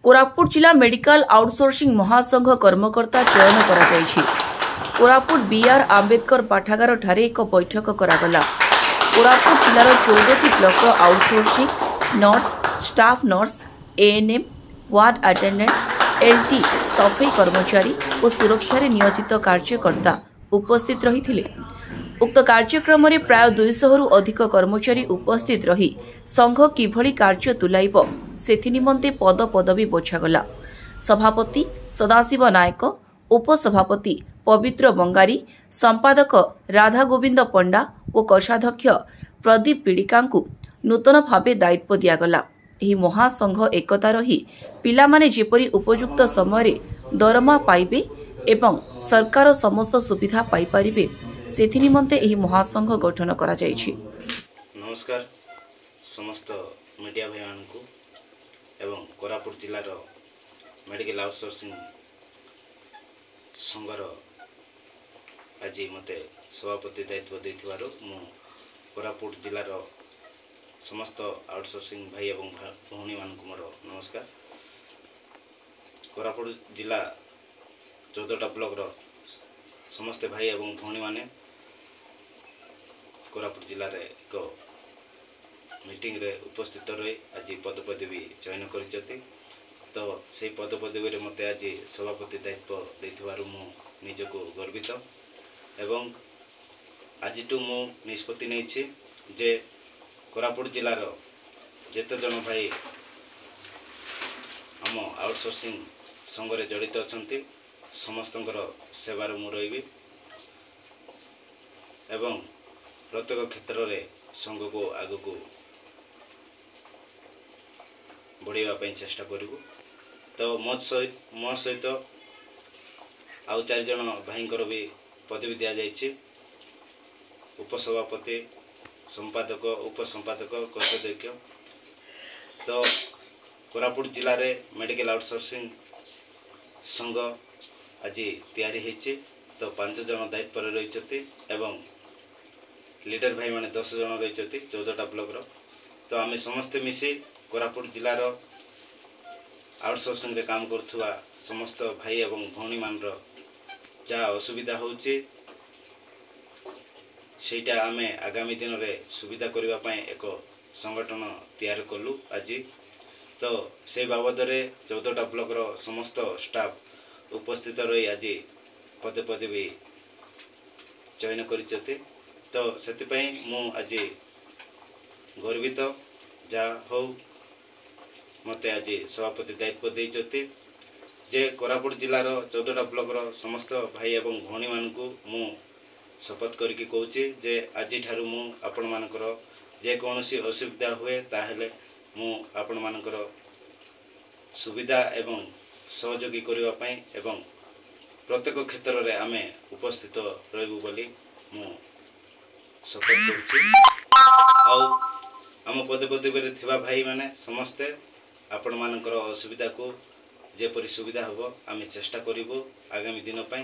कोरापुट जिला medical outsourcing महासंघ कर्मकर्ता चयन कराଯାଇଛି। कोरापुट बीआर आंबेडकर पाठागार ठारे एक बैठक करागला। कोरापुट जिलार 14टी block outsourcing nurse, staff nurse, ANM, ward attendant, LT, सफाई कर्मचारी और सुरक्षा नियोजित कार्यकर्ता उपस्थित रही। उक्त कार्यक्रम में प्राय 200 रु अधिक कर्मचारी उपस्थित रही संघ किभली कार्य तुलाइब सेथि निमंते पद पदवी बछागला। सभापति सदाशिव नायक, उपसभापति पवित्र बंगारी, संपादक राधा गोविंद पंडा और कोषाध्यक्ष प्रदीप पीड़िका नूतन भावे दायित्व दिगला। ଏହି ମହାସଂଘ ଏକତା ରହି ପିଲାମାନେ ଯେପରି ଉପଯୁକ୍ତ ସମୟରେ ଦରମା ପାଇବେ ଏବଂ ସରକାର ସମସ୍ତ ସୁବିଧା ପାଇପାରିବେ ସେଥି ନିମନ୍ତେ ଏହି ମହାସଂଘ ଗଠନ କରାଯାଇଛି। नमस्कार समस्त मीडिया भाई मानकु एवं कोरापुट जिलार मेडिकल आउटसोर्सिंग संघर आज मते सभापति दायित्व देथिबारु मु कोरापुट जिलार समस्त आउटसोर्सिंग भाई एवं भौणी मानकु मोर नमस्कार। कोरापुट जिला 14टा ब्लॉक रो समस्त भाई एवं भौणी माने कोरापुट जिले में एक मीटिंग रे उपस्थित रही आज पद पदवी चयन कर तो से पद पदवी मत आज सभापति दायित्व देथिबारु मु निजको गर्वित एवं आज मु निष्पत्ति नहीं जे कोरापुट जिलार जेते जन भाई आम आउटसोर्सिंग संघरे जड़ित अच्छा समस्त सेवार मु रही एवं प्रत्येक क्षेत्र में संघ को आग को बढ़ावा चेष्टा करूँ। तो मो सहित आउ 4 जन भाई भी पदवी दि जाइए उपसभापति, संपादक, उपसंपादक, कोषाध्यक्ष। तो कोरापुट जिले में मेडिकल आउटसोर्सिंग संघ आज तैयारी होती तो 5 जन दायित्व रही एवं लीडर भाई माने 10 जन रही 14टा ब्लॉक रो। तो आम समस्ते मिसी कोरापुट जिलार आउटसोर्सिंग रे काम करथुवा समस्त भाई एवं भौणी मान रो जा असुविधा होची सेटा आमे आगामी दिन रे सुविधा करबा पय एक संगठन तैयार कलु आज। तो से बाबद रे 14टा ब्लॉक रो समस्त स्टाफ उपस्थित रही आज पद पदवी चयन करिचते। तो से मु आज गर्वित जा हो मते आज सभापति दायित्व देइचते जे कोरापुट जिलार 14टा ब्लॉक रो समस्त भाई एवं भौणी मानकु मु शपथ करके कहूची जे आज ठारू मु आपण मानकर जे कोनोसी असुविधा हुए ताहेले मु आपण मानकर सुविधा एवं सहयोगी करबा पय एवं प्रत्येक क्षेत्र रे आमे उपस्थित रहबु बोली मु शपथ करुँ। आम पद पदवी थिबा भाई माने समस्ते आपण मानकर असुविधा को जेपरी सुविधा हम आम चेष्टा करूँ आगामी दिन पाई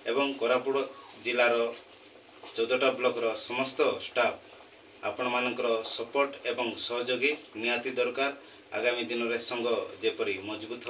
एवं कोरापुट जिलार 14टा ब्लॉक रो समस्त स्टाफ आपण मानकर सपोर्ट एवं सहयोगी निहाती दरकार आगामी दिन रे संघ जेपरी मजबूत